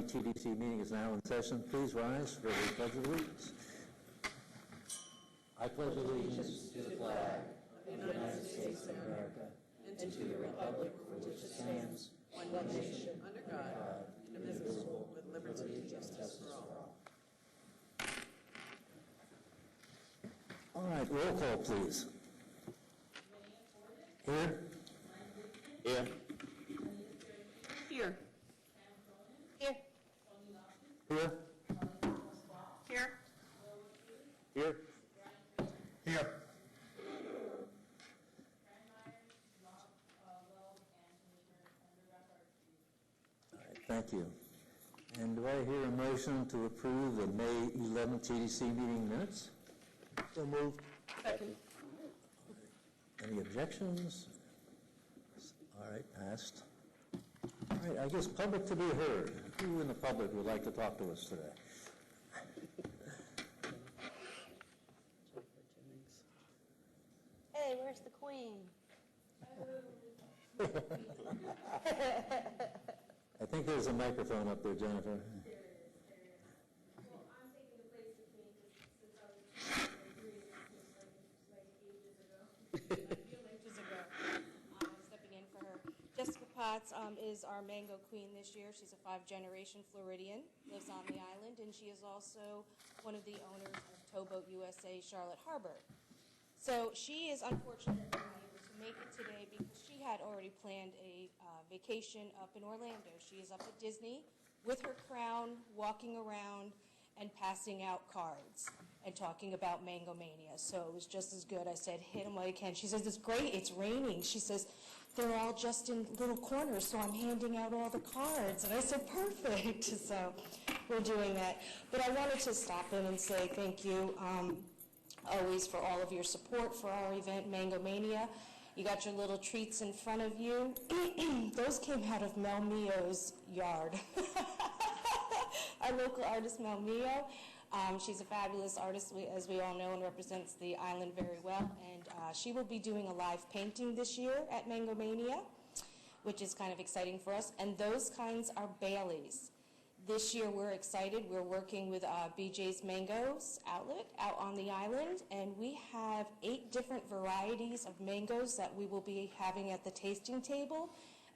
TDC meeting is now in session. Please rise for the Pledge of Allegiance. I pledge allegiance to the flag of the United States of America and to the republic for which it stands, one nation, under God, indivisible, with liberty and justice for all. All right, roll call, please. Here. Here. Here. Here. Here. Here. Here. Here. All right, thank you. And do I hear a motion to approve the May 11th TDC meeting minutes? So moved. Second. Any objections? All right, passed. All right, I guess public to be heard. Who in the public would like to talk to us today? Hey, where's the queen? I think there's a microphone up there, Jennifer. There is. Well, I'm taking the place of me since I was agreeing like ages ago. A few ages ago. I'm stepping in for her. Jessica Potts is our mango queen this year. She's a 5th-generation Floridian, lives on the island, and she is also one of the owners of Towboat USA Charlotte Harbor. So she is unfortunately not able to make it today because she had already planned a vacation up in Orlando. She is up at Disney with her crown, walking around and passing out cards and talking about Mango Mania. So it was just as good. I said, hit them while you can. She says, it's great, it's raining. She says, they're all just in little corners, so I'm handing out all the cards. And I said, perfect. So we're doing that. But I wanted to stop in and say thank you always for all of your support for our event, Mango Mania. You got your little treats in front of you. Those came out of Mel Mio's yard. Our local artist, Mel Mio. She's a fabulous artist, as we all know, and represents the island very well. And she will be doing a live painting this year at Mango Mania, which is kind of exciting for us. And those kinds are Baileys. This year we're excited. We're working with BJ's Mangoes outlet out on the island, and we have 8 different varieties of mangoes that we will be having at the tasting table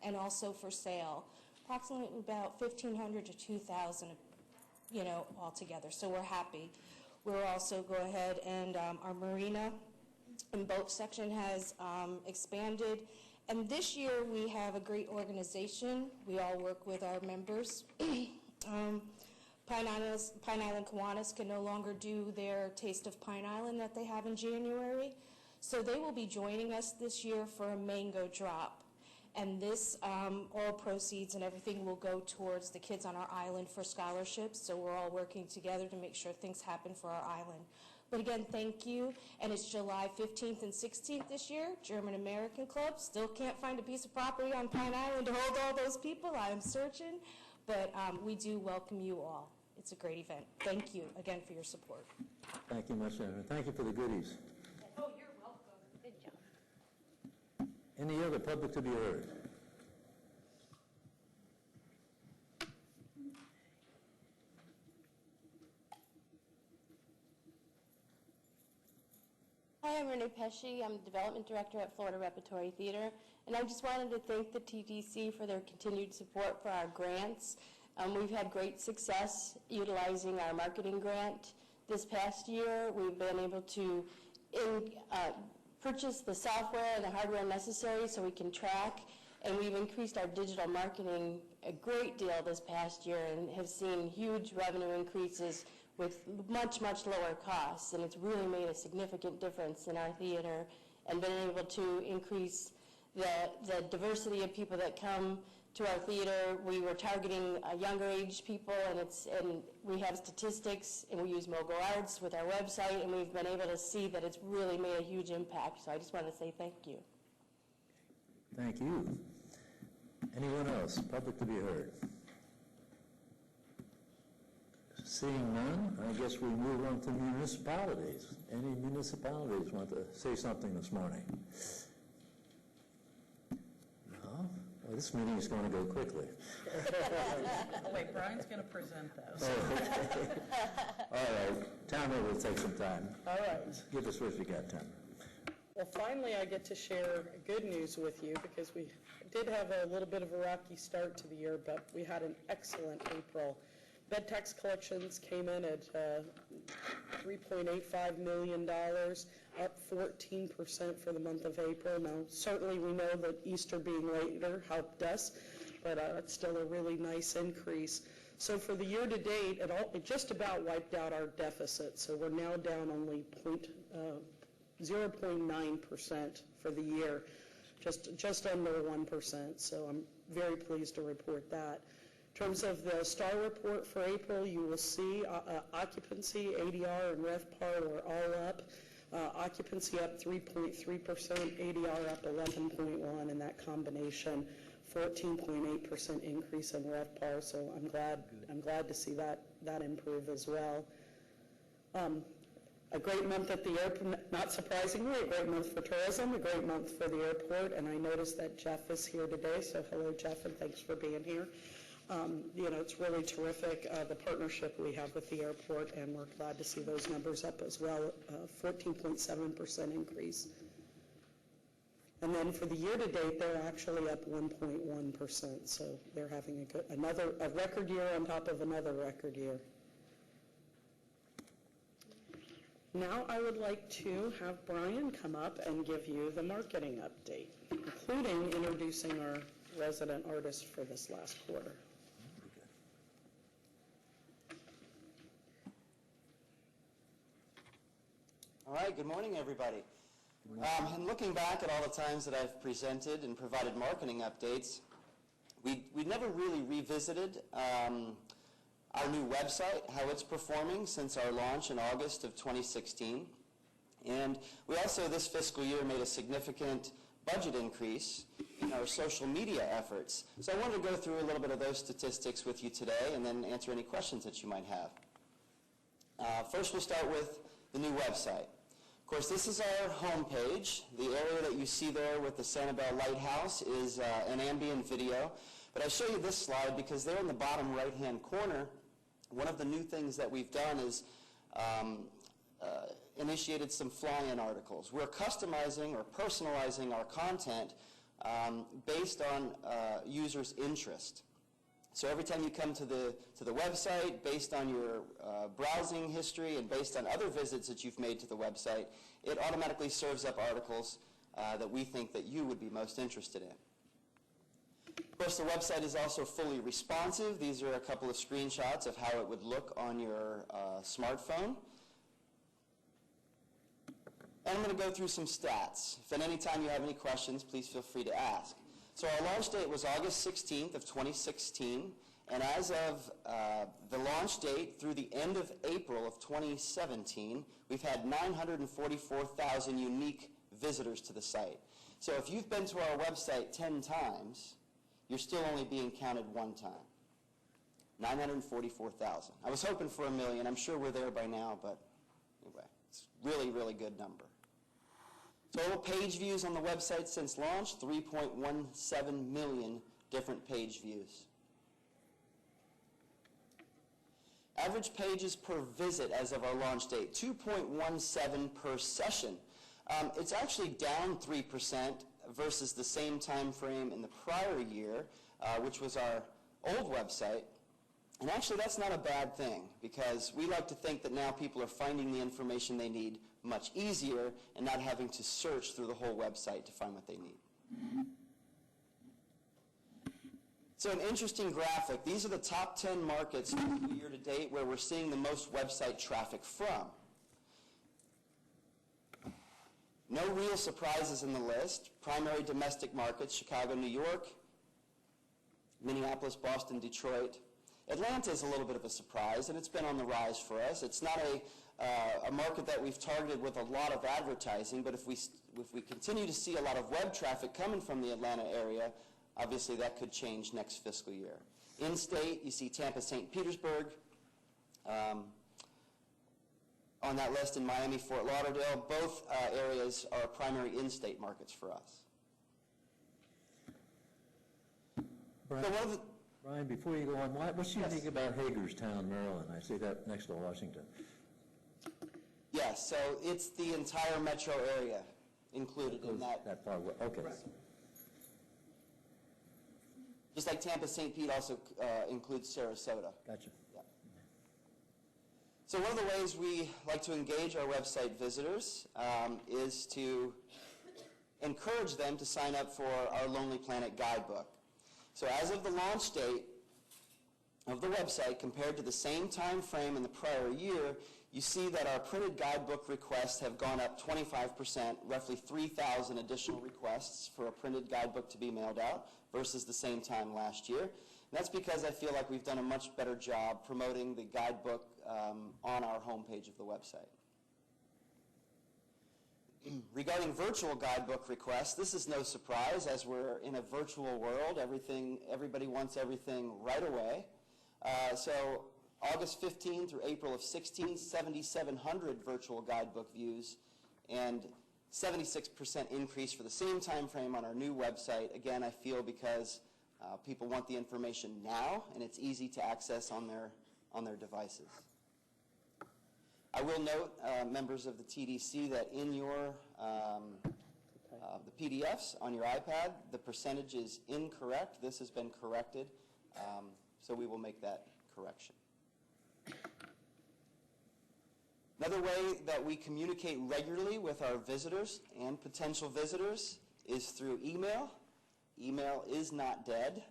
and also for sale. Approximately about 1,500 to 2,000, altogether. So we're happy. We'll also go ahead and our marina and boat section has expanded. And this year we have a great organization. We all work with our members. Pine Island Kiwanis can no longer do their Taste of Pine Island that they have in January. So they will be joining us this year for a mango drop. And this, all proceeds and everything will go towards the kids on our island for scholarships. So we're all working together to make sure things happen for our island. But again, thank you. And it's July 15th and 16th this year, German American Club. Still can't find a piece of property on Pine Island to hold all those people. I'm searching. But we do welcome you all. It's a great event. Thank you again for your support. Thank you much, Jennifer. Thank you for the goodies. Oh, you're welcome. Good job. Any other public to be heard? Hi, I'm Renee Pesci. I'm the Development Director at Florida Repertory Theater, and I just wanted to thank the TDC for their continued support for our grants. We've had great success utilizing our marketing grant. This past year, we've been able to purchase the software and the hardware necessary so we can track, and we've increased our digital marketing a great deal this past year and have seen huge revenue increases with much, much lower costs, and it's really made a significant difference in our theater and been able to increase the diversity of people that come to our theater. We were targeting younger age people, and we have statistics, and we use Mogul Arts with our website, and we've been able to see that it's really made a huge impact. So I just want to say thank you. Thank you. Anyone else? Public to be heard? Seeing none, I guess we move on to municipalities. Any municipalities want to say something this morning? No? Well, This meeting is going to go quickly. Wait, Brian's going to present those. All right, Tamara will take some time. All right. Give us what you got, Tamara. Well, finally, I get to share good news with you because we did have a little bit of a rocky start to the year, but we had an excellent April. Bed tax collections came in at $3.85 million, up 14% for the month of April. Now, certainly we know that Easter being later helped us, but it's still a really nice increase. So for the year to date, it just about wiped out our deficit. So we're now down only 0.9% for the year, just under 1%. So I'm very pleased to report that. In terms of the STAR report for April, you will see occupancy, ADR, and RevPAR were all up. Occupancy up 3.3%, ADR up 11.1%, and that combination 14.8% increase in RevPAR. So I'm glad to see that improve as well. A great month at the airport, not surprisingly, a great month for tourism, a great month for the airport, and I noticed that Jeff is here today, so hello, Jeff, and thanks for being here. It's really terrific, the partnership we have with the airport, and we're glad to see those numbers up as well, 14.7% increase. And then for the year-to-date, they're actually up 1.1%, so they're having a record year on top of another record year. Now I would like to have Brian come up and give you the marketing update, including introducing our resident artist for this last quarter. All right, good morning, everybody. And looking back at all the times that I've presented and provided marketing updates, we never really revisited our new website, how it's performing since our launch in August of 2016. And we also, this fiscal year, made a significant budget increase in our social media efforts. So I wanted to go through a little bit of those statistics with you today and then answer any questions that you might have. First, we'll start with the new website. Of course, this is our homepage. The area that you see there with the Sanibel Lighthouse is an ambient video. But I show you this slide because there in the bottom right-hand corner, one of the new things that we've done is initiated some fly-in articles. We're customizing or personalizing our content based on users' interest. So every time you come to the website, based on your browsing history and based on other visits that you've made to the website, it automatically serves up articles that we think that you would be most interested in. Of course, the website is also fully responsive. These are a couple of screenshots of how it would look on your smartphone. And I'm going to go through some stats. If at any time you have any questions, please feel free to ask. So our launch date was August 16th of 2016, and as of the launch date through the end of April of 2017, we've had 944,000 unique visitors to the site. So if you've been to our website 10 times, you're still only being counted one time. 944,000. I was hoping for 1 million. I'm sure we're there by now, but anyway, it's a really, really good number. Total page views on the website since launch, 3.17 million different page views. Average pages per visit as of our launch date, 2.17 per session. It's actually down 3% versus the same time frame in the prior year, which was our old website. And actually that's not a bad thing, because we like to think that now people are finding the information they need much easier and not having to search through the whole website to find what they need. So an interesting graphic. These are the top 10 markets year to date where we're seeing the most website traffic from. No real surprises in the list. Primary domestic markets, Chicago, New York, Minneapolis, Boston, Detroit. Atlanta is a little bit of a surprise, and it's been on the rise for us. It's not a market that we've targeted with a lot of advertising, but if we continue to see a lot of web traffic coming from the Atlanta area, obviously that could change next fiscal year. In-state, you see Tampa, St. Petersburg. On that list in Miami, Fort Lauderdale, both areas are primary in-state markets for us. Brian, So one of the, Brian, before you go on, what's unique about Hagerstown, Maryland? I see that next to Washington. yes, so it's the entire metro area included in that. That far away, okay. Just like Tampa, St. Pete also includes Sarasota. Gotcha. So one of the ways we like to engage our website visitors is to encourage them to sign up for our Lonely Planet Guidebook. So as of the launch date of the website, compared to the same time frame in the prior year, you see that our printed guidebook requests have gone up 25%, roughly 3,000 additional requests for a printed guidebook to be mailed out versus the same time last year. And that's because I feel like we've done a much better job promoting the guidebook on our homepage of the website. Regarding virtual guidebook requests, this is no surprise as we're in a virtual world. Everybody wants everything right away. So August 15 through April of 16, 7,700 virtual guidebook views and 76% increase for the same time frame on our new website. Again, I feel because people want the information now and it's easy to access on their devices. I will note, members of the TDC, that in your the PDFs on your iPad, the percentage is incorrect. This has been corrected, so we will make that correction. Another way that we communicate regularly with our visitors and potential visitors is through email. Email is not dead,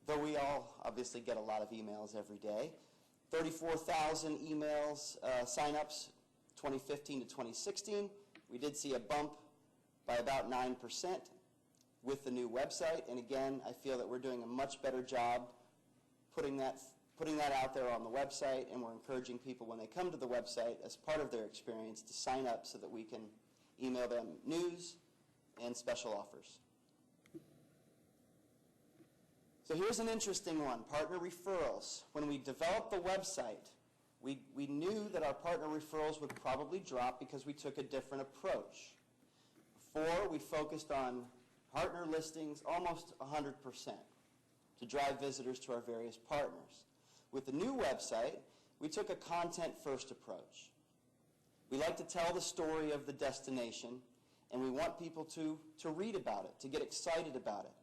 though we all obviously get a lot of emails every day. 34,000 emails, sign-ups, 2015 to 2016. We did see a bump by about 9% with the new website, and again, I feel that we're doing a much better job putting that out there on the website, and we're encouraging people when they come to the website as part of their experience to sign up so that we can email them news and special offers. So here's an interesting one, partner referrals. When we developed the website, we knew that our partner referrals would probably drop because we took a different approach. Before, we focused on partner listings almost 100% to drive visitors to our various partners. With the new website, we took a content-first approach. We like to tell the story of the destination, and we want people to read about it, to get excited about it.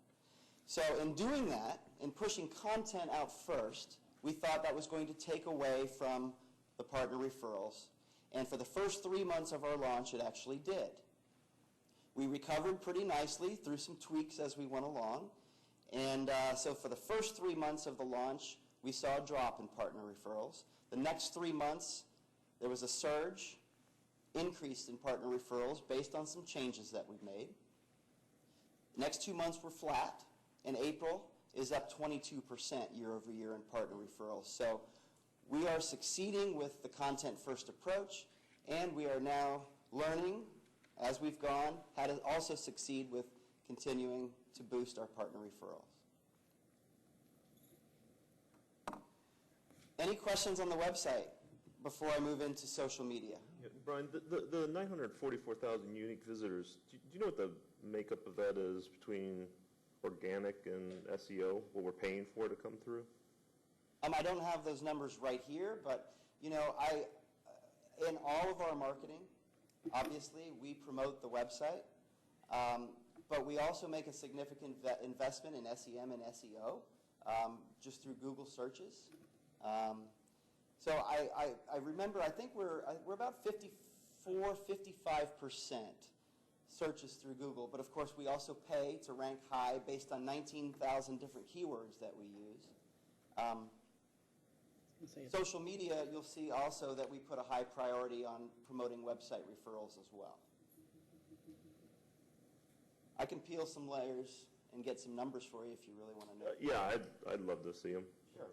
So in doing that, in pushing content out first, we thought that was going to take away from the partner referrals. And for the first 3 months of our launch, it actually did. We recovered pretty nicely through some tweaks as we went along. And so for the first 3 months of the launch, we saw a drop in partner referrals. The next 3 months, there was a surge, increase in partner referrals based on some changes that we've made. The next 2 months were flat, and April is up 22% year over year in partner referrals. So we are succeeding with the content-first approach, and we are now learning, as we've gone, how to also succeed with continuing to boost our partner referrals. Any questions on the website before I move into social media? Yeah, Brian, the 944,000 unique visitors, do you know what the makeup of that is between organic and SEO, what we're paying for to come through? I don't have those numbers right here, but you know, in all of our marketing, obviously we promote the website, but we also make a significant investment in SEM and SEO just through Google searches. So I remember, I think we're about 55% searches through Google, but of course we also pay to rank high based on 19,000 different keywords that we use. Social media, you'll see also that we put a high priority on promoting website referrals as well. I can peel some layers and get some numbers for you if you really want to know. Yeah, I'd love to see them. Sure.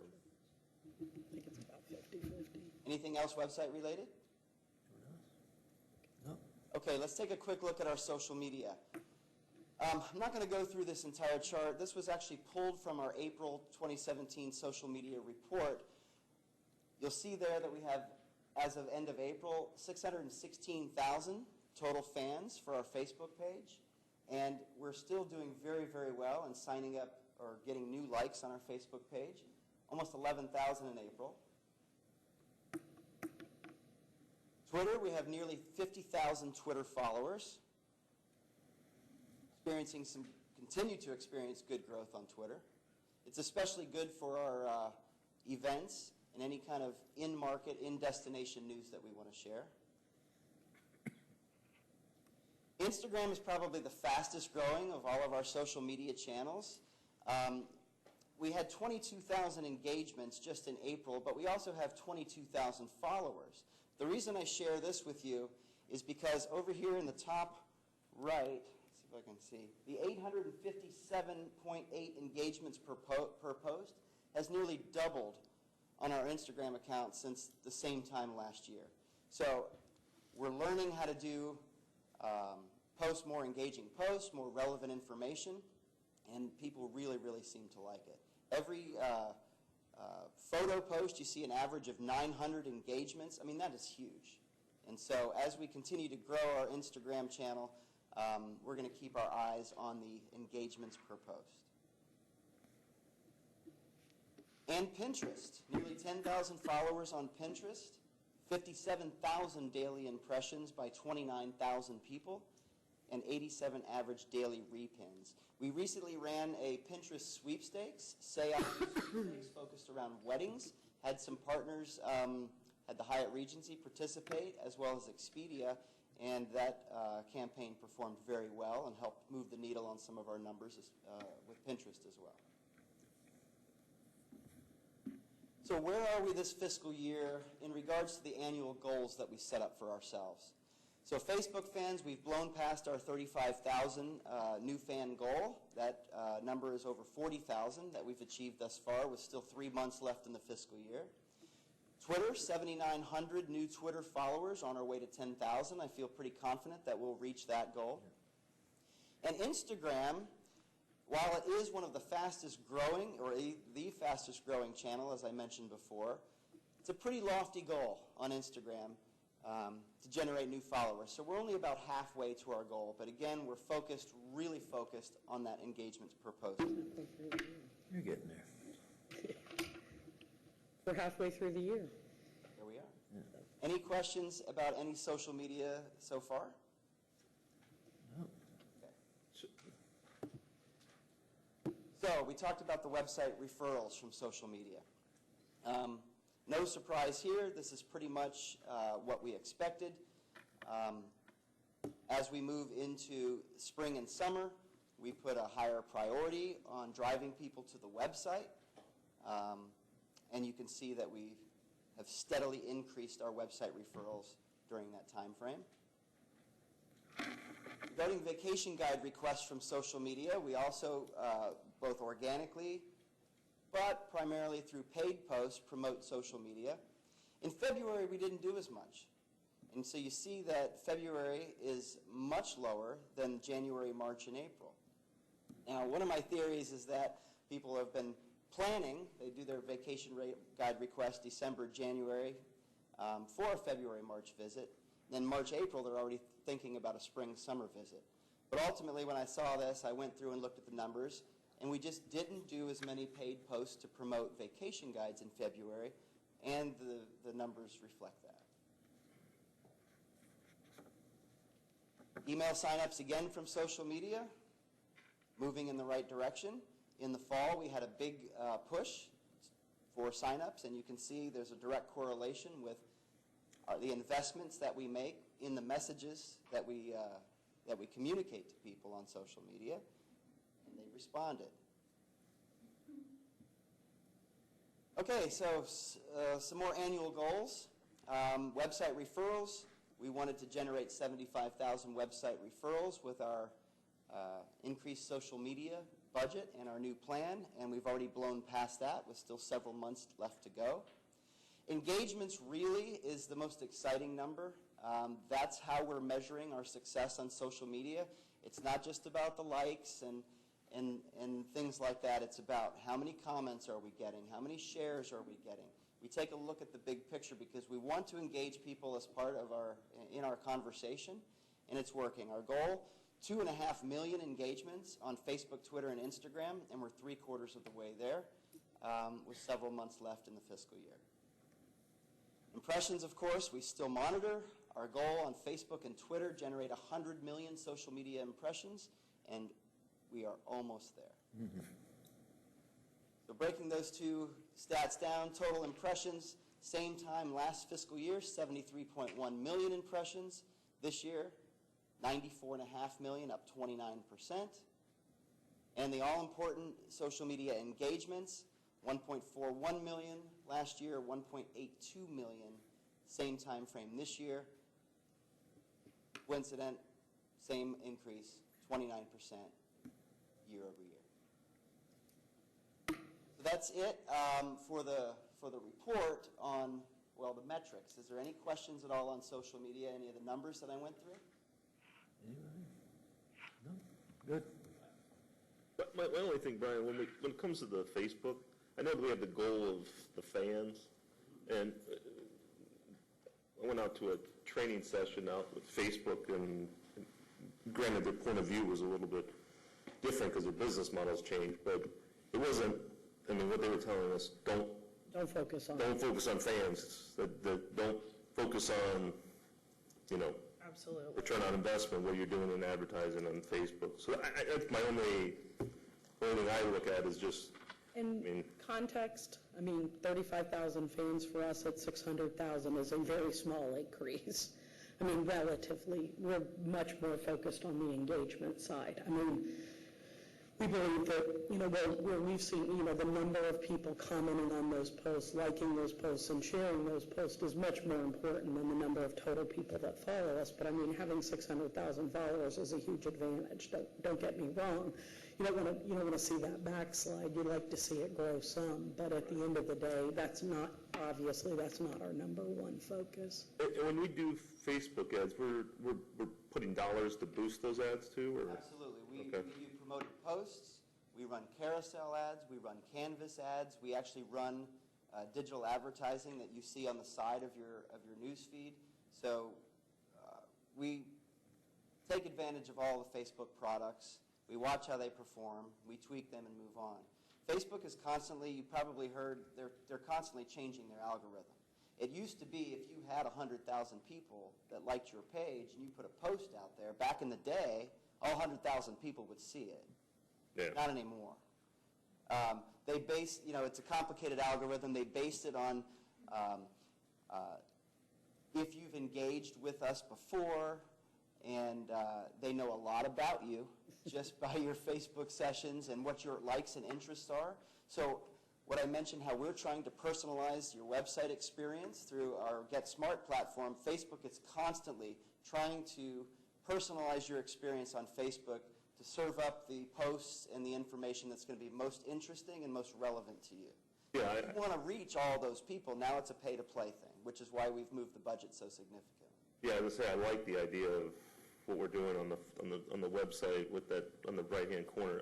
I think it's about 50-50. Anything else website related? No. Okay, let's take a quick look at our social media. I'm not going to go through this entire chart. This was actually pulled from our April 2017 social media report. You'll see there that we have, as of end of April, 616,000 total fans for our Facebook page. And we're still doing very, very well and signing up or getting new likes on our Facebook page, almost 11,000 in April. Twitter, we have nearly 50,000 Twitter followers. Continue to experience good growth on Twitter. It's especially good for our events and any kind of in-market, in-destination news that we want to share. Instagram is probably the fastest growing of all of our social media channels. We had 22,000 engagements just in April, but we also have 22,000 followers. The reason I share this with you is because over here in the top right, let's see if I can see, the 857.8 engagements per post has nearly doubled on our Instagram account since the same time last year. So we're learning how to do post more engaging posts, more relevant information, and people really, really seem to like it. Every photo post, you see an average of 900 engagements. I mean, that is huge. And so as we continue to grow our Instagram channel, we're going to keep our eyes on the engagements per post. And Pinterest, nearly 10,000 followers on Pinterest, 57,000 daily impressions by 29,000 people, and 87 average daily repins. We recently ran a Pinterest sweepstakes, sweepstakes focused around weddings, had some partners, had the Hyatt Regency participate, as well as Expedia, and that campaign performed very well and helped move the needle on some of our numbers with Pinterest as well. So where are we this fiscal year in regards to the annual goals that we set up for ourselves? So Facebook fans, we've blown past our 35,000 new fan goal. That number is over 40,000 that we've achieved thus far, with still 3 months left in the fiscal year. Twitter, 7,900 new Twitter followers, on our way to 10,000. I feel pretty confident that we'll reach that goal. And Instagram, while it is one of the fastest growing, or the fastest growing channel, as I mentioned before, it's a pretty lofty goal on Instagram to generate new followers. So we're only about halfway to our goal, but again, we're focused, really focused on that engagements per post. You're getting there. We're halfway through the year. There we are. Yeah. Any questions about any social media so far? No. Okay. So we talked about the website referrals from social media. No surprise here. This is pretty much what we expected. As we move into spring and summer, we put a higher priority on driving people to the website. And you can see that we have steadily increased our website referrals during that time frame. Regarding vacation guide requests from social media, we also, both organically but primarily through paid posts, promote social media. In February, we didn't do as much. And so you see that February is much lower than January, March, and April. Now, one of my theories is that people have been planning, they do their vacation guide request December, January for a February, March visit. Then March, April, they're already thinking about a spring, summer visit. But ultimately, when I saw this, I went through and looked at the numbers, and we just didn't do as many paid posts to promote vacation guides in February, and the numbers reflect that. Email signups again from social media, moving in the right direction. In the fall, we had a big push for signups, and you can see there's a direct correlation with the investments that we make in the messages that we communicate to people on social media, and they responded. Okay, so some more annual goals. Website referrals. We wanted to generate 75,000 website referrals with our increased social media budget and our new plan, and we've already blown past that with still several months left to go. Engagements really is the most exciting number. That's how we're measuring our success on social media. It's not just about the likes and things like that. It's about how many comments are we getting, how many shares are we getting. We take a look at the big picture because we want to engage people as part of in our conversation, and it's working. Our goal, 2.5 million engagements on Facebook, Twitter, and Instagram, and we're 3/4 of the way there, with several months left in the fiscal year. Impressions, of course, we still monitor. Our goal on Facebook and Twitter, generate 100 million social media impressions, and we are almost there. So breaking those two stats down, total impressions, same time last fiscal year, 73.1 million impressions. This year, 94.5 million, up 29%. And the all-important social media engagements, 1.41 million last year, 1.82 million same time frame this year. Coincident, same increase, 29% year over year. So that's it for the report on, well, the metrics. Is there any questions at all on social media, any of the numbers that I went through? Anybody? No? Good. But my only thing, Brian, when it comes to the Facebook, I know that we have the goal of the fans, and I went out to a training session out with Facebook, and granted their point of view was a little bit different because their business models changed, but it wasn't, I mean, what they were telling us, don't focus on fans, don't focus on, Absolutely. return on investment, what you're doing in advertising on Facebook. So that's my only thing I look at is just, context, 35,000 fans for us at 600,000 is a very small increase. Relatively, we're much more focused on the engagement side. We believe that, where we've seen, the number of people commenting on those posts, liking those posts, and sharing those posts is much more important than the number of total people that follow us. But having 600,000 followers is a huge advantage. Don't get me wrong. You don't want to see that backslide. You'd like to see it grow some. But at the end of the day, that's not our number one focus. And when we do Facebook ads, we're putting dollars to boost those ads too? Or? Absolutely. We do promoted posts, we run carousel ads, we run canvas ads, we actually run digital advertising that you see on the side of your news feed. So we take advantage of all the Facebook products. We watch how they perform, we tweak them and move on. Facebook is constantly, you probably heard, they're constantly changing their algorithm. It used to be if you had 100,000 people that liked your page and you put a post out there, back in the day, all 100,000 people would see it. Yeah. Not anymore. They based, it's a complicated algorithm. They based it on if you've engaged with us before, and they know a lot about you just by your Facebook sessions and what your likes and interests are. So what I mentioned, how we're trying to personalize your website experience through our Get Smart platform, Facebook is constantly trying to personalize your experience on Facebook to serve up the posts and the information that's going to be most interesting and most relevant to you. Yeah, If you want to reach all those people, now it's a pay-to-play thing, which is why we've moved the budget so significantly. Yeah, I was gonna say, I like the idea of what we're doing on the website with that on the right-hand corner.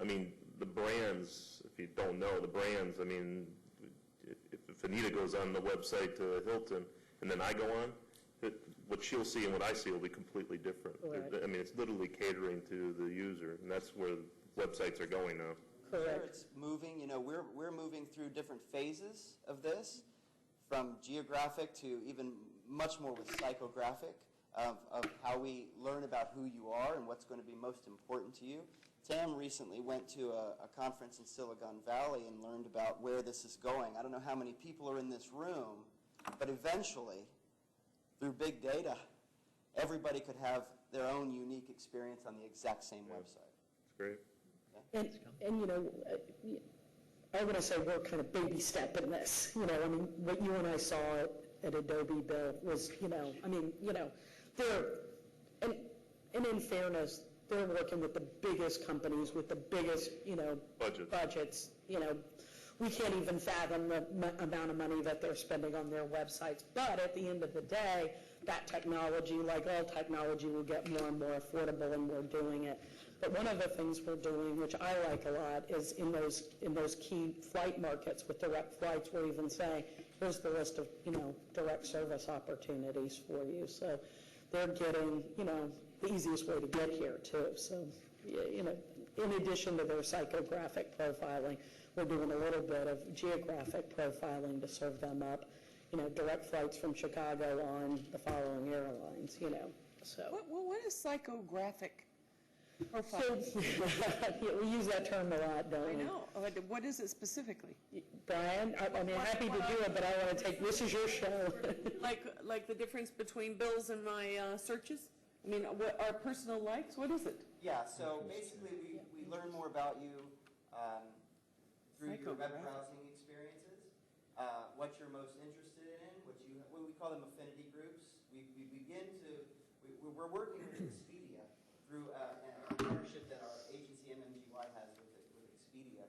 The brands, if you don't know, the brands, if Anita goes on the website to Hilton and then I go on, what she'll see and what I see will be completely different. Right. It's literally catering to the user, and that's where websites are going now. Correct. Sure, it's moving. We're moving through different phases of this, from geographic to even much more with psychographic, of how we learn about who you are and what's going to be most important to you. Tam recently went to a conference in Silicon Valley and learned about where this is going. I don't know how many people are in this room, but eventually, through big data, everybody could have their own unique experience on the exact same website. It's great. And I want to say we're kind of baby stepping this. What you and I saw at Adobe, Bill, was, they're, and in fairness, they're working with the biggest companies with the biggest, budgets. We can't even fathom the amount of money that they're spending on their websites. But at the end of the day, that technology, like all technology, will get more and more affordable, and we're doing it. But one of the things we're doing, which I like a lot, is in those key flight markets with direct flights, we're even saying, here's the list of, direct service opportunities for you. So they're getting, the easiest way to get here too. So, you know, in addition to their psychographic profiling, we're doing a little bit of geographic profiling to serve them up, you know, direct flights from Chicago on the following airlines, you know, so. What is psychographic So, profiling? yeah, we use that term a lot, don't we? I know, but what is it specifically? Brian, I mean, happy to do it, but I want to take, this is your show. Like the difference between Bill's and my searches? I mean, what our personal likes, what is it? Yeah, so basically we learn more about you through your web browsing experiences, what you're most interested in, what we call them affinity groups. We're working with Expedia through a partnership that our agency MMGY has with Expedia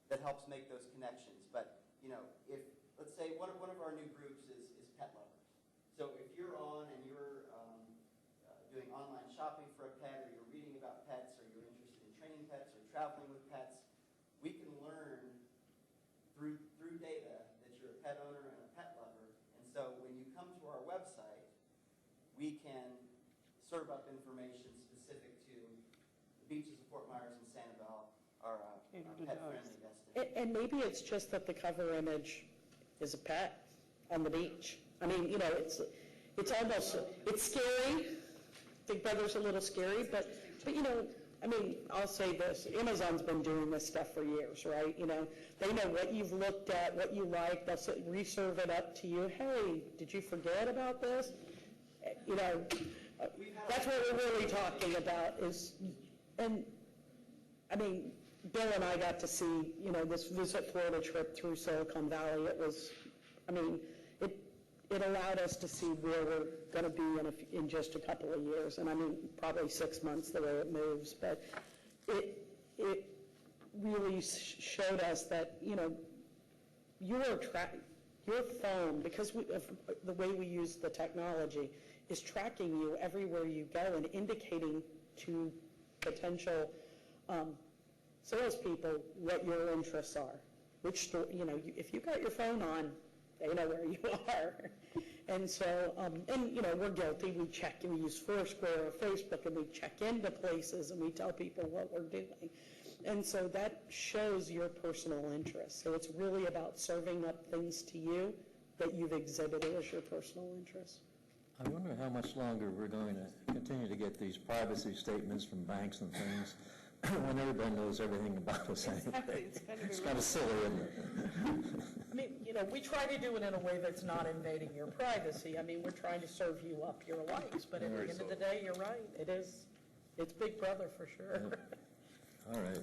that helps make those connections. But, you know, if, let's say one of our new groups is pet lovers. So if you're on and you're doing online shopping for a pet, or you're reading about pets, or you're interested in training pets or traveling with pets, we can learn through data that you're a pet owner and a pet lover. And so when you come to our website, we can serve up information specific to the beaches of Fort Myers and Sanibel, our pet-friendly destination. And maybe it's just that the cover image is a pet on the beach. I mean, you know, it's almost, it's scary. Big Brother's a little scary, but you know, I mean, I'll say this, Amazon's been doing this stuff for years, right? You know, they know what you've looked at, what you like, they'll reserve it up to you. Hey, did you forget about this? You know, that's what we're really talking about is, and I mean, Bill and I got to see, you know, this Visit Florida trip through Silicon Valley. It was, I mean, it allowed us to see where we're going to be in just a couple of years, and I mean, probably 6 months the way it moves, but it really showed us that, you know, your phone, because of the way we use the technology, is tracking you everywhere you go and indicating to potential salespeople what your interests are. Which store, you know, if you got your phone on, they know where you are. And so, and you know, we're guilty. We check and we use Foursquare or Facebook and we check into places and we tell people what we're doing. And so that shows your personal interest. So it's really about serving up things to you that you've exhibited as your personal interest. I wonder how much longer we're going to continue to get these privacy statements from banks and things when everybody knows everything about us anyway. It's kind of silly, isn't it? I mean, you know, we try to do it in a way that's not invading your privacy. I mean, we're trying to serve you up your likes, but at the end of the day, you're right. It's Big Brother for sure. All right.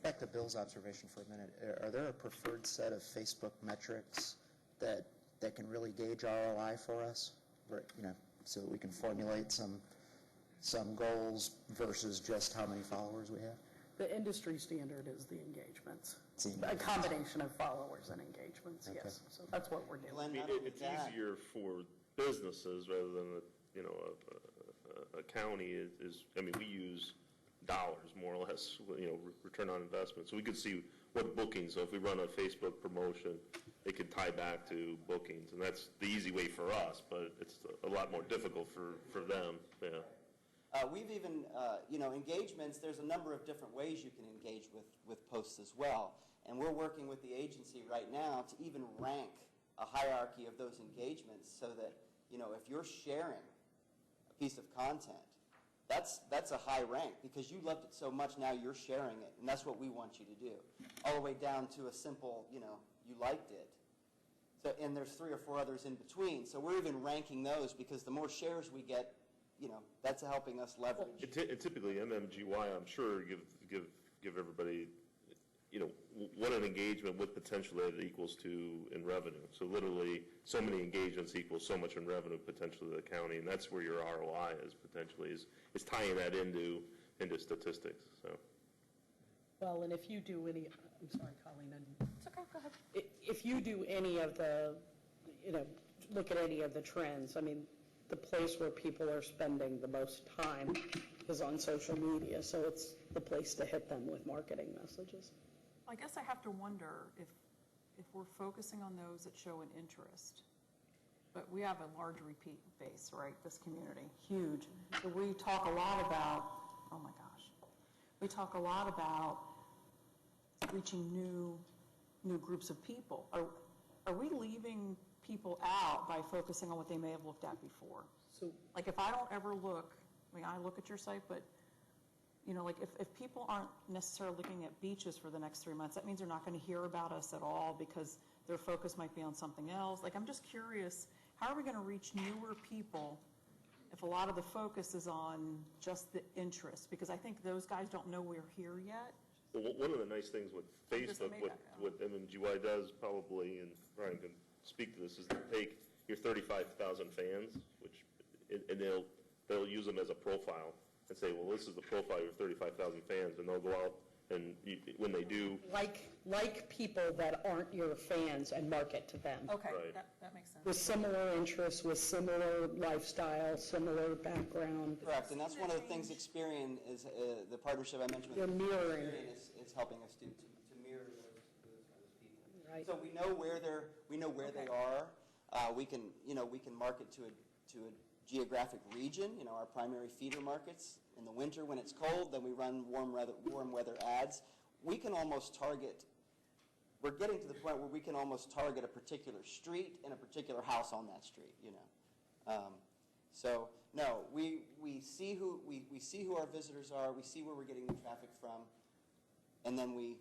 Back to Bill's observation for a minute. Are there a preferred set of Facebook metrics that can really gauge ROI for us, you know, so that we can formulate some goals versus just how many followers we have? The industry standard is the engagements. A combination of followers and engagements, okay. Yes. So that's what we're doing. I mean, it's easier for businesses rather than a county is. I mean, we use dollars more or less, you know, return on investment. So we could see what bookings. So if we run a Facebook promotion, it could tie back to bookings, and that's the easy way for us. But it's a lot more difficult for them. Yeah. We've even, you know, engagements, there's a number of different ways you can engage with posts as well. And we're working with the agency right now to even rank a hierarchy of those engagements so that, you know, if you're sharing a piece of content, that's a high rank because you loved it so much, now you're sharing it. And that's what we want you to do. All the way down to a simple, you know, you liked it. So, and there's 3 or 4 others in between. So we're even ranking those because the more shares we get, you know, that's helping us leverage. And typically, MMGY, I'm sure, give everybody, you know, what an engagement with potential that it equals to in revenue. So literally, so many engagements equals so much in revenue potentially to the county, and that's where your ROI is potentially is tying that into statistics. So. Well, and if you do any, I'm sorry, Colleen. It's okay, go ahead. If you do any of the, you know, look at any of the trends, I mean, the place where people are spending the most time is on social media, so it's the place to hit them with marketing messages. I guess I have to wonder if we're focusing on those that show an interest, But we have a large repeat base, right, this community, huge. So we talk a lot about, oh my gosh, we talk a lot about reaching new groups of people. Are we leaving people out by focusing on what they may have looked at before? So, Like if I don't ever look, I mean, I look at your site, but you know, like if people aren't necessarily looking at beaches for the next 3 months, that means they're not going to hear about us at all because their focus might be on something else. Like I'm just curious, how are we going to reach newer people if a lot of the focus is on just the interest? Because I think those guys don't know we're here yet. Well, one of the nice things with Facebook, what MMGY does probably, and Brian can speak to this, is they take your 35,000 fans, and they'll use them as a profile and say, well, this is the profile of your 35,000 fans, and they'll go out and when they do. Like people that aren't your fans and market to them. Okay, Right. that makes sense. With similar interests, with similar lifestyle, similar background. Correct, and that's one of the things Experian is, the partnership I mentioned with They're mirroring. Experian is helping us do, to mirror those people. Right. So we know where they are. We can market to a geographic region, our primary feeder markets. In the winter when it's cold, then we run warm weather ads. We can almost target, we're getting to the point where we can almost target a particular street and a particular house on that street, So no, we see who our visitors are, we see where we're getting the traffic from, and then we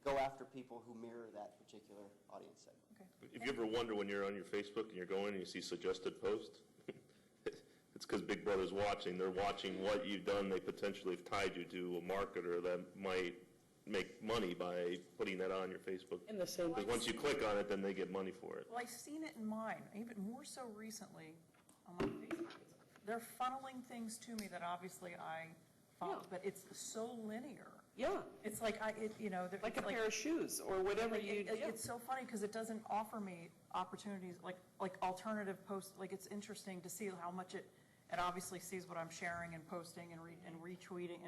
go after people who mirror that particular audience segment. Okay. If you ever wonder when you're on your Facebook and you're going and you see suggested posts, it's because Big Brother's watching. They're watching what you've done. They potentially have tied you to a marketer that might make money by putting that on your Facebook. In the same. Because once you click on it, then they get money for it. Well, I've seen it in mine, even more so recently on my Facebook. They're funneling things to me that obviously I follow, but it's so linear. Yeah. It's like Like a pair of shoes or whatever It's so funny because it doesn't offer me opportunities like alternative posts. Like it's interesting to see how much it obviously sees what I'm sharing and posting and retweeting,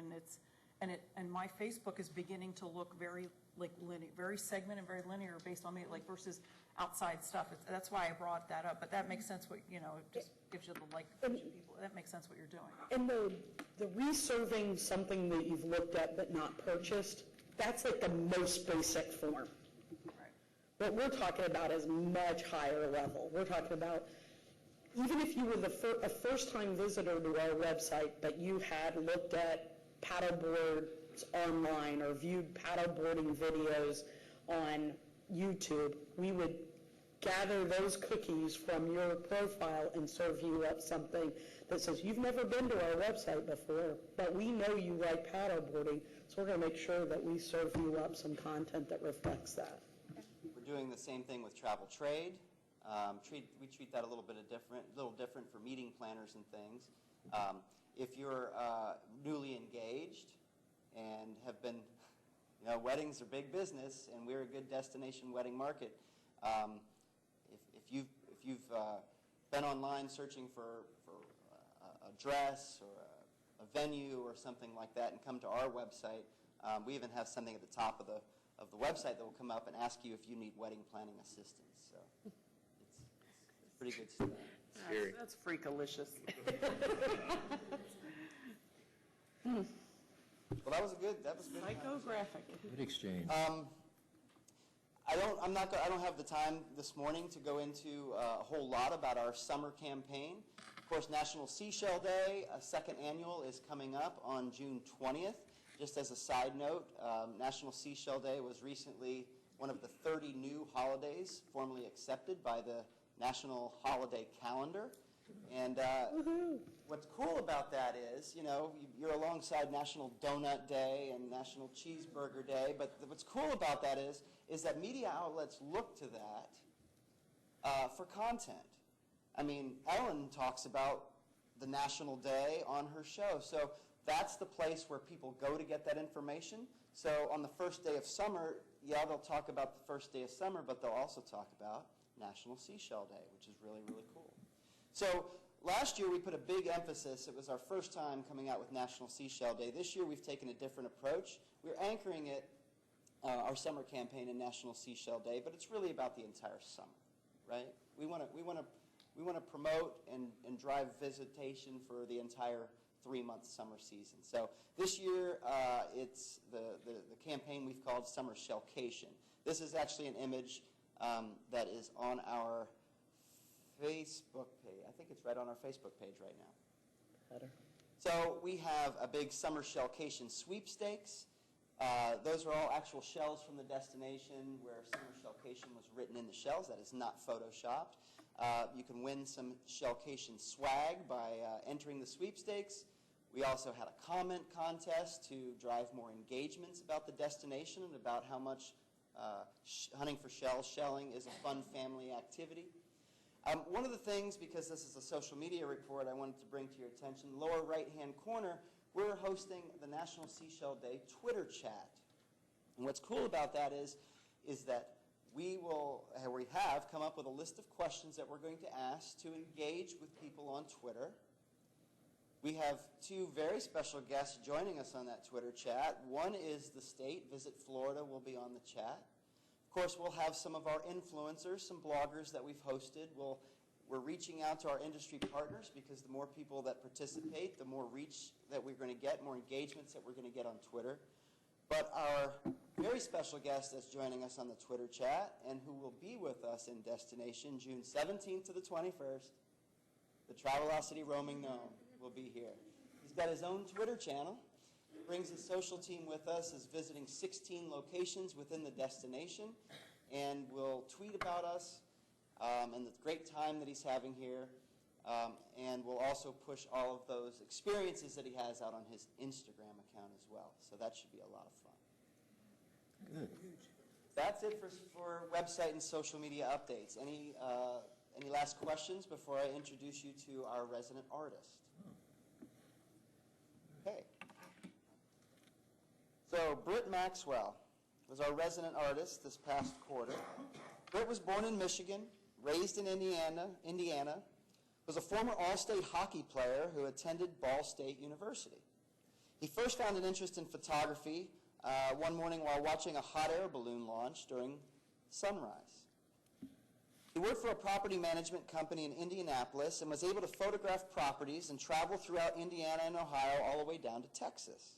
and my Facebook is beginning to look very linear, very segmented and very linear based on me, versus outside stuff. That's why I brought that up. But that makes sense. It just gives you the people. That makes sense what you're doing. And the reserving something that you've looked at but not purchased, that's like the most basic form. Right. What we're talking about is much higher level. We're talking about even if you were a first-time visitor to our website, but you had looked at paddleboards online or viewed paddleboarding videos on YouTube, we would gather those cookies from your profile and serve you up something that says, you've never been to our website before, but we know you like paddleboarding, so we're going to make sure that we serve you up some content that reflects that. We're doing the same thing with travel trade. We treat that a little different for meeting planners and things. If you're newly engaged and have been, weddings are big business, and we're a good destination wedding market. If you've been online searching for a dress or a venue or something like that, and come to our website, we even have something at the top of the website that will come up and ask you if you need wedding planning assistance. So it's pretty good stuff. Scary. That's freakalicious. Well, that was good. Psychographic. Good exchange. I don't have the time this morning to go into a whole lot about our summer campaign. Of course, National Seashell Day, a second annual, is coming up on June 20th. Just as a side note, National Seashell Day was recently one of the 30 new holidays formally accepted by the National Holiday Calendar. And what's cool about that is, you're alongside National Donut Day and National Cheeseburger Day, but what's cool about that is that media outlets look to that for content. I mean, Ellen talks about the National Day on her show, so that's the place where people go to get that information. So on the first day of summer, they'll talk about the first day of summer, but they'll also talk about National Seashell Day, which is really, really cool. So last year we put a big emphasis. It was our first time coming out with National Seashell Day. This year we've taken a different approach. We're anchoring it, our summer campaign, in National Seashell Day, but it's really about the entire summer, right? We want to we want to promote and drive visitation for the entire 3-month summer season. So this year, it's the campaign we've called Summer Shellcation. This is actually an image that is on our Facebook page. I think it's right on our Facebook page right now. Better. So we have a big Summer Shellcation sweepstakes. Those are all actual shells from the destination where Summer Shellcation was written in the shells. That is not photoshopped. You can win some Shellcation swag by entering the sweepstakes. We also had a comment contest to drive more engagements about the destination and about how much hunting for shells, shelling is a fun family activity. One of the things, because this is a social media report, I wanted to bring to your attention, lower right-hand corner, we're hosting the National Seashell Day Twitter chat. And what's cool about that is that we have come up with a list of questions that we're going to ask to engage with people on Twitter. We have 2 very special guests joining us on that Twitter chat. One is the state. Visit Florida will be on the chat. Of course, we'll have some of our influencers, some bloggers that we've hosted. We're reaching out to our industry partners because the more people that participate, the more reach that we're going to get, more engagements that we're going to get on Twitter. But our very special guest that's joining us on the Twitter chat and who will be with us in destination June 17th to the 21st, the Travelocity Roaming Gnome will be here. He's got his own Twitter channel. Brings his social team with us, is visiting 16 locations within the destination, and will tweet about us and the great time that he's having here, and will also push all of those experiences that he has out on his Instagram account as well. So that should be a lot of fun. Good. That's it for website and social media updates. Any last questions before I introduce you to our resident artist? Okay. So Britt Maxwell was our resident artist this past quarter. Britt was born in Michigan, raised in Indiana, was a former All-State hockey player who attended Ball State University. He first found an interest in photography one morning while watching a hot air balloon launch during sunrise. He worked for a property management company in Indianapolis and was able to photograph properties and travel throughout Indiana and Ohio all the way down to Texas.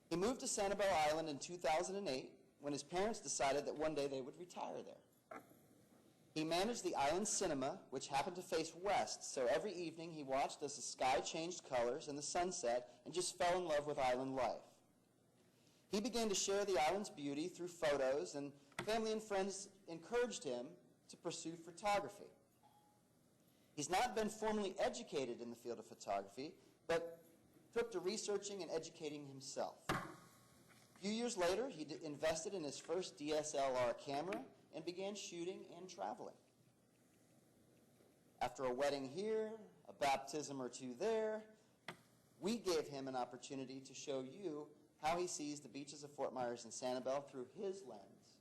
He moved to Sanibel Island in 2008 when his parents decided that one day they would retire there. He managed the island cinema, which happened to face west, so every evening he watched as the sky changed colors and the sunset and just fell in love with island life. He began to share the island's beauty through photos, and family and friends encouraged him to pursue photography. He's not been formally educated in the field of photography, but took to researching and educating himself. A few years later, he invested in his first DSLR camera and began shooting and traveling. After a wedding here, a baptism or 2 there, we gave him an opportunity to show you how he sees the beaches of Fort Myers and Sanibel through his lens,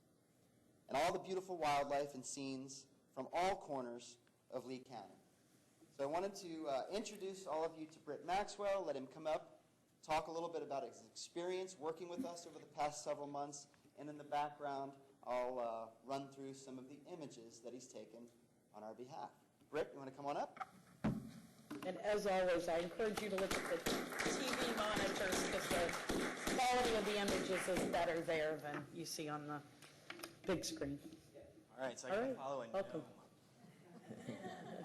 and all the beautiful wildlife and scenes from all corners of Lee County. So I wanted to introduce all of you to Britt Maxwell, let him come up, talk a little bit about his experience working with us over the past several months, and in the background, I'll run through some of the images that he's taken on our behalf. Britt, you want to come on up? And as always, I encourage you to look at the TV monitors because the quality of the images is better there than you see on the big screen. All right, so I can follow and welcome.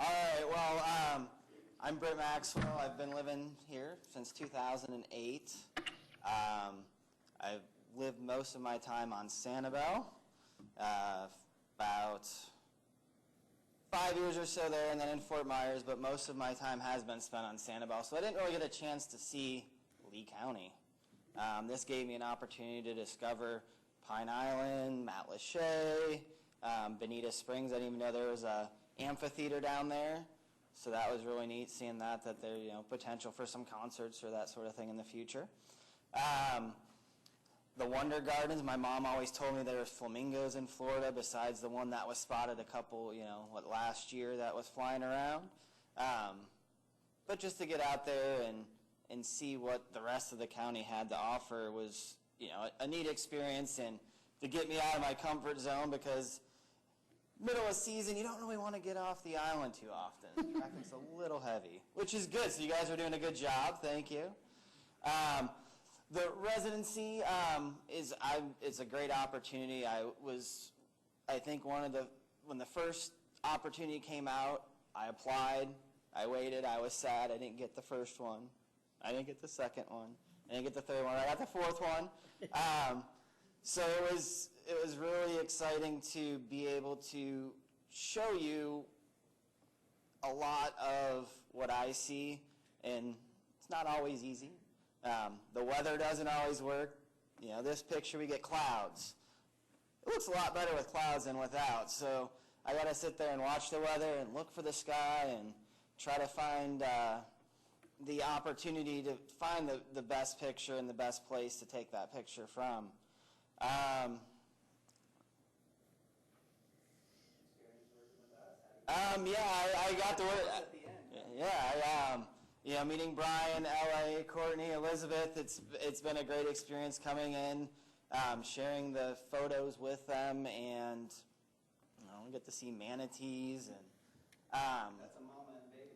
All right, well, I'm Britt Maxwell. I've been living here since 2008. I've lived most of my time on Sanibel, about 5 years or so there, and then in Fort Myers, but most of my time has been spent on Sanibel, so I didn't really get a chance to see Lee County. This gave me an opportunity to discover Pine Island, Matlacha, Bonita Springs. I didn't even know there was a amphitheater down there, so that was really neat seeing that there's potential for some concerts or that sort of thing in the future. The Wonder Gardens, my mom always told me there was flamingos in Florida besides the one that was spotted a couple, last year that was flying around. But just to get out there and see what the rest of the county had to offer was, a neat experience, and to get me out of my comfort zone because middle of season, you don't really want to get off the island too often. Traffic's a little heavy, which is good. So you guys are doing a good job. Thank you. The residency it's a great opportunity. I think when the first opportunity came out, I applied. I waited. I was sad. I didn't get the first one. I didn't get the second one. I didn't get the third one. I got the fourth one. So it was really exciting to be able to show you a lot of what I see, and it's not always easy. The weather doesn't always work. You know, this picture we get clouds. It looks a lot better with clouds than without. So I got to sit there and watch the weather and look for the sky and try to find the opportunity to find the best picture and the best place to take that picture from. I got to work. Yeah, meeting Brian, L.A., Courtney, Elizabeth. It's been a great experience coming in, sharing the photos with them, and we get to see manatees and. That's a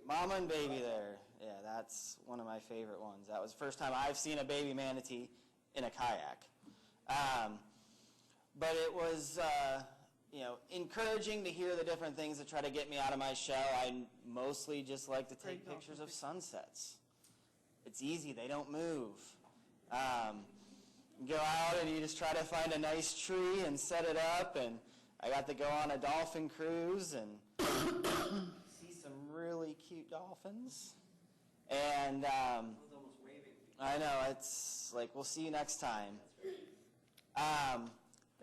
mama and baby there. Yeah, that's one of my favorite ones. That was the first time I've seen a baby manatee in a kayak. But it was, encouraging to hear the different things that try to get me out of my shell. I mostly just like to take pictures of sunsets. It's easy. They don't move. You go out and you just try to find a nice tree and set it up. And I got to go on a dolphin cruise and see some really cute dolphins. And I know, it's like, we'll see you next time.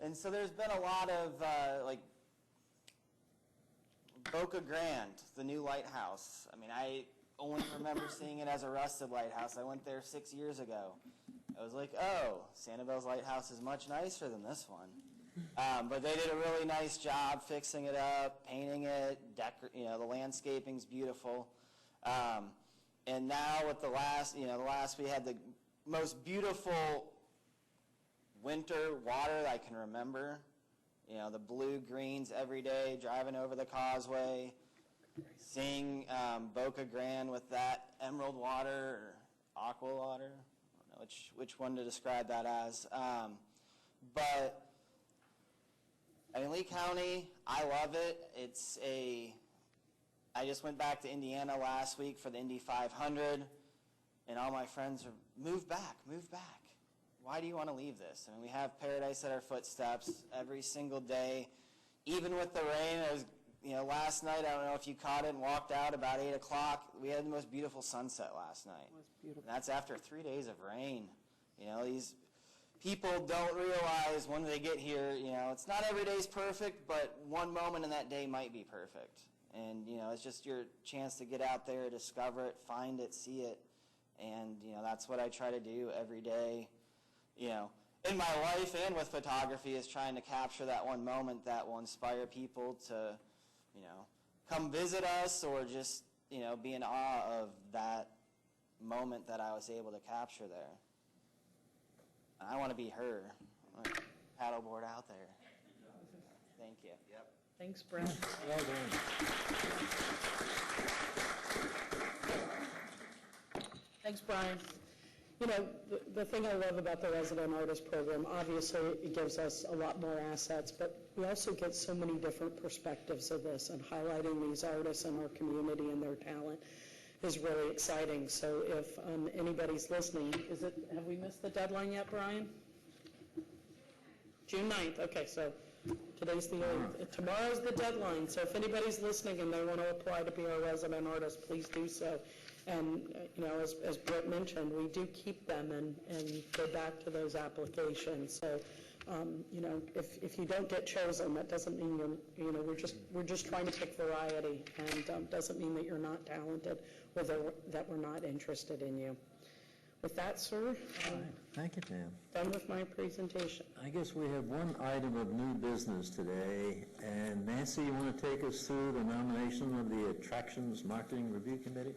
And so there's been a lot of, Boca Grande, the new lighthouse. I mean, I only remember seeing it as a rusted lighthouse. I went there 6 years ago. I was like, oh, Sanibel's lighthouse is much nicer than this one. But they did a really nice job fixing it up, painting it, the landscaping's beautiful. And now with the last we had the most beautiful winter water I can remember. The blue greens every day, driving over the causeway, seeing Boca Grande with that emerald water or aqua water. I don't know which one to describe that as. But Lee County, I love it. I just went back to Indiana last week for the Indy 500, and all my friends are, move back. Why do you want to leave this? I mean, we have paradise at our footsteps every single day. Even with the rain, it was, last night, I don't know if you caught it and walked out about 8 o'clock. We had the most beautiful sunset last night. It was beautiful. And that's after 3 days of rain. These people don't realize when they get here, it's not every day's perfect, but one moment in that day might be perfect. And, it's just your chance to get out there, discover it, find it, see it. And, that's what I try to do every day. In my life and with photography, is trying to capture that one moment that will inspire people to, come visit us or just, be in awe of that moment that I was able to capture there. I want to be her. I want to paddleboard out there. Thank you. Yep. Thanks, Brent. Well done. Thanks, Brian. The thing I love about the Resident Artist Program, obviously it gives us a lot more assets, but we also get so many different perspectives of this, and highlighting these artists in our community and their talent is really exciting. So if anybody's listening, have we missed the deadline yet, Brian? June 9th, okay, so today's the 8th. Tomorrow's the deadline, so if anybody's listening and they want to apply to be our resident artist, please do so. And, as Britt mentioned, we do keep them and go back to those applications. So, if you don't get chosen, that doesn't mean we're just trying to pick variety, and doesn't mean that you're not talented or that we're not interested in you. With that, sir, Thank you, Pam. done with my presentation. I guess we have one item of new business today, and Nancy, you want to take us through the nomination of the Attractions Marketing Review Committee?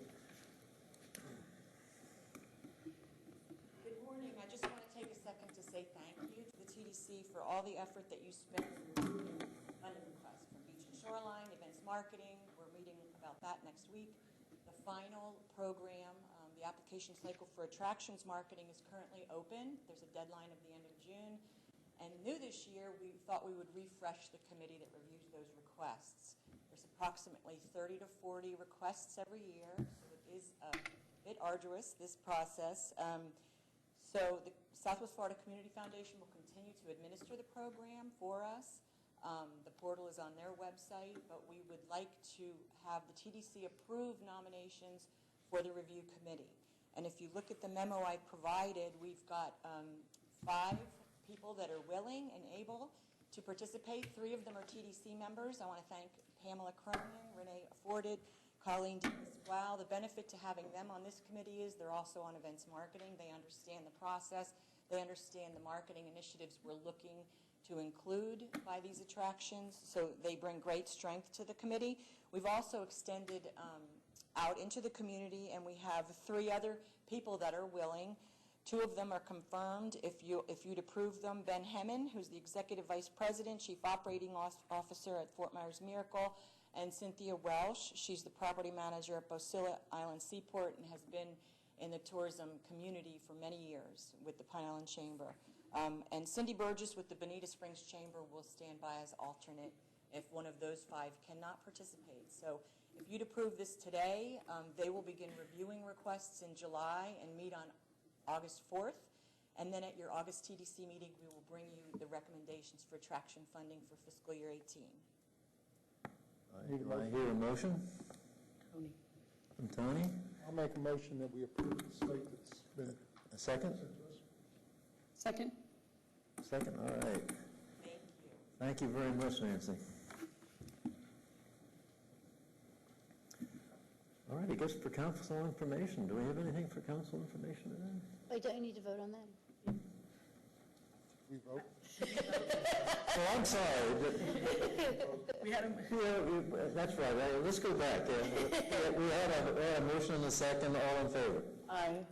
Good morning. I just want to take a second to say thank you to the TDC for all the effort that you spent on funding requests from Beach and marketing. We're meeting about that next week. The final program, the application cycle for attractions marketing is currently open. There's a deadline of the end of June. And new this year, we thought we would refresh the committee that reviews those requests. There's approximately 30 to 40 requests every year, so it is a bit arduous, this process. So the Southwest Florida Community Foundation will continue to administer the program for us. The portal is on their website, but we would like to have the TDC approve nominations for the review committee. And if you look at the memo I provided, we've got 5 people that are willing and able to participate. 3 of them are TDC members. I want to thank Pamela Cronin, Renee Afforded, Colleen Wow. The benefit to having them on this committee is they're also on events marketing. They understand the process. They understand the marketing initiatives we're looking to include by these attractions, so they bring great strength to the committee. We've also extended out into the community, and we have 3 other people that are willing. 2 of them are confirmed. If you'd approve them, Ben Hemmen, who's the Executive Vice President, Chief Operating Officer at Fort Myers Miracle, and Cynthia Welsh. She's the Property Manager at Bosilla Island Seaport and has been in the tourism community for many years with the Pine Island Chamber. And Cindy Burgess with the Bonita Springs Chamber will stand by as alternate if one of those 5 cannot participate. So if you'd approve this today, they will begin reviewing requests in July and meet on August 4th. And then at your August TDC meeting, we will bring you the recommendations for attraction funding for fiscal year 18. Do I hear a motion? Tony. From Tony? I'll make a motion that we approve the slate that's been A second? sent to us. Second? Second, all right. Thank you. Thank you very much, Nancy. All right, I guess for council information, do we have anything for council information today? Wait, don't you need to vote on that? We vote? Oh, I'm sorry. We had a, Yeah, that's right. Let's go back. We had a motion and a second. All in favor? Aye.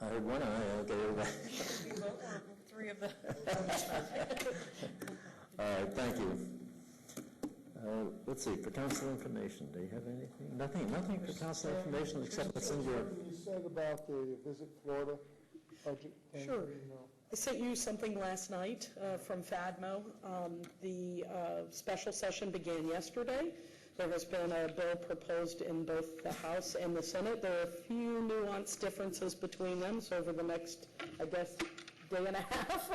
I heard one aye. Okay, everybody. we vote on 3 of the, All right, thank you. Let's see, for council information, do you have anything? Nothing for council information except what's in your... You said about the Visit Florida budget. And, Sure. I sent you something last night from FADMO. The special session began yesterday. There has been a bill proposed in both the House and the Senate. There are a few nuanced differences between them, so over the next, I guess, day and a half,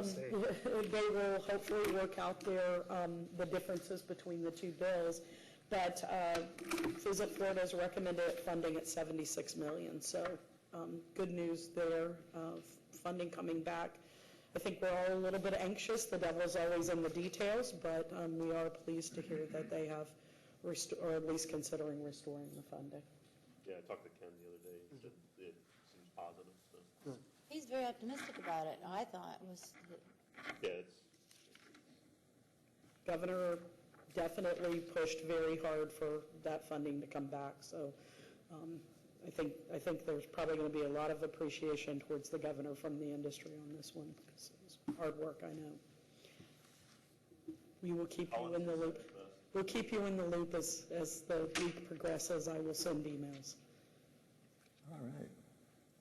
they will hopefully work out the differences between the 2 bills. But Visit Florida has recommended funding at $76 million, so good news there of funding coming back. I think we're all a little bit anxious. The devil's always in the details, but we are pleased to hear that they have, or at least considering restoring the funding. Yeah, I talked to Ken the other day. He said it seems positive. So. He's very optimistic about it, I thought. Yeah, it's Governor definitely pushed very hard for that funding to come back, so I think there's probably going to be a lot of appreciation towards the governor from the industry on this one, because it was hard work, I know. We will keep you in the loop. We'll keep you in the loop as the week progresses. I will send emails. All right.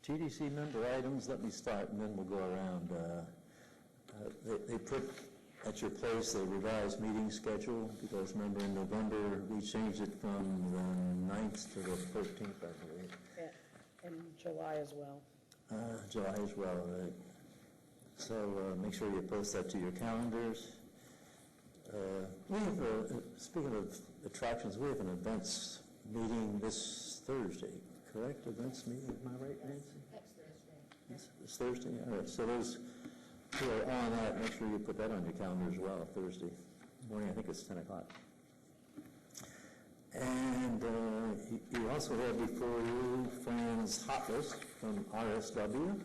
TDC member items, let me start, and then we'll go around. They put at your place the revised meeting schedule, because remember in November, we changed it from the 9th to the 13th, I believe. Yeah, in July as well. July as well, right. So make sure you post that to your calendars. We have, speaking of attractions, we have an events meeting this Thursday, correct? Events meeting, am I right, Nancy? Next Thursday. It's Thursday, all right. So those who are on that, make sure you put that on your calendar as well, Thursday morning. I think it's 10 o'clock. And you also have before you Fran's hot list from RSW.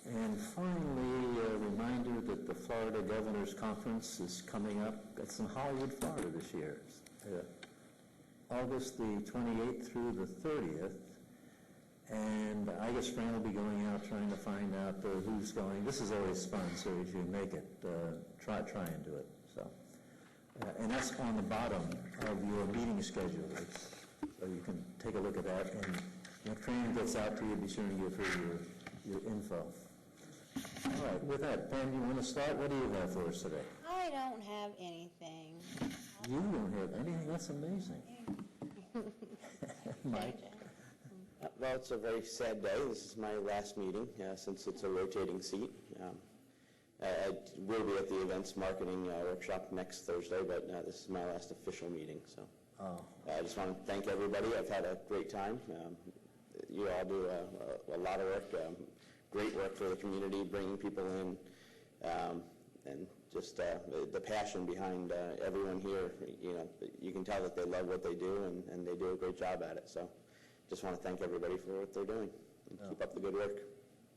And finally, a reminder that the Florida Governors Conference is coming up. It's in Hollywood, Florida this year. August the 28th through the 30th. And I guess Fran will be going out trying to find out who's going. This is always fun, so if you make it, try and do it. So And that's on the bottom of your meeting schedule. So you can take a look at that, and when training gets out to you, be sure to give her your info. All right, with that, Pam, you want to start? What do you have for us today? I don't have anything. You don't have anything? That's amazing. Mike? Well, it's a very sad day. This is my last meeting since it's a rotating seat. I will be at the events marketing workshop next Thursday, but this is my last official meeting. So I just want to thank everybody. I've had a great time. You all do a lot of work, great work for the community, bringing people in, and just the passion behind everyone here. You can tell that they love what they do, and they do a great job at it. So just want to thank everybody for what they're doing, and keep up the good work.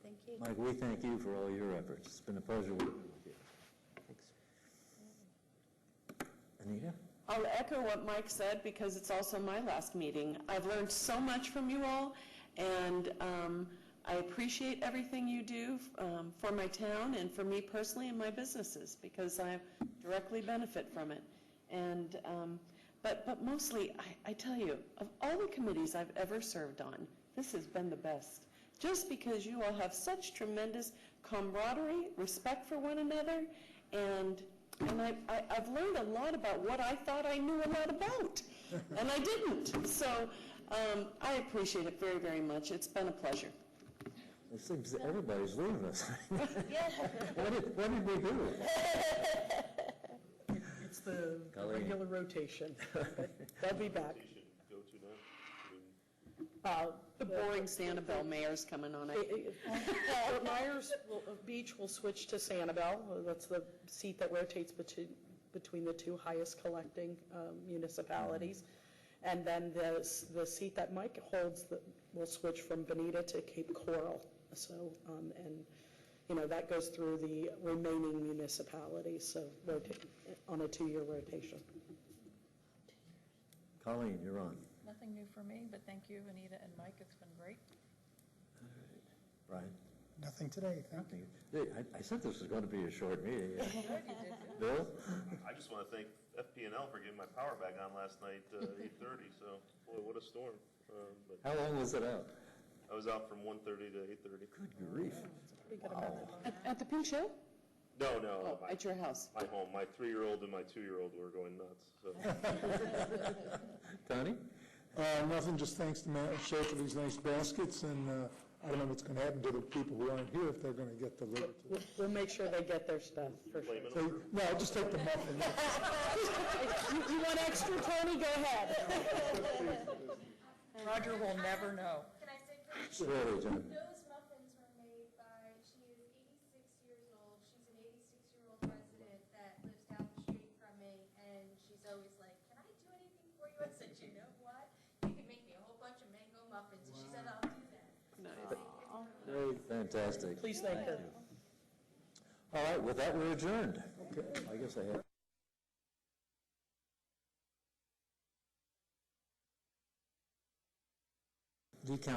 Thank you. Mike, we thank you for all your efforts. It's been a pleasure working with you. Thanks. Anita? I'll echo what Mike said because it's also my last meeting. I've learned so much from you all, and I appreciate everything you do for my town and for me personally and my businesses because I directly benefit from it. And but mostly, I tell you, of all the committees I've ever served on, this has been the best. Just because you all have such tremendous camaraderie, respect for one another, and I've learned a lot about what I thought I knew a lot about, and I didn't. So I appreciate it very, very much. It's been a pleasure. It seems that everybody's leaving us. Yeah. What did we do? It's the regular rotation. They'll be back. The boring Sanibel mayor's coming on. Myers Beach will switch to Sanibel. That's the seat that rotates between the two highest collecting municipalities. And then the seat that Mike holds will switch from Bonita to Cape Coral. So, that goes through the remaining municipalities, so on a 2-year rotation. Colleen, you're on. Nothing new for me, but thank you, Anita and Mike. It's been great. Brian? Nothing today, thank you. I said this was going to be a short meeting. Bill? I just want to thank FP&L for getting my power back on last night at 8:30, so, boy, what a storm. But How long was it out? I was out from 1:30 to 8:30. Good grief. Wow. At the Pink Show? No, Oh, at your house. my home. My 3-year-old and my 2-year-old were going nuts. So. Tony? Nothing, just thanks to Shay for these nice baskets, and I don't know what's going to happen to the people who aren't here if they're going to get delivered to them. We'll make sure they get their stuff, for sure. So, no, I'll just take the muffin. You want extra, Tony? Go ahead. Roger will never know. Can I say quick? Surely, John. Those muffins were made by, she is 86 years old. She's an 86-year-old resident that lives down the street from me, and she's always like, can I do anything for you? I said, you know what? You can make me a whole bunch of mango muffins. And she said, I'll do that. Very fantastic. Please thank her. All right, with that, we're adjourned. Okay, I guess I have. The count.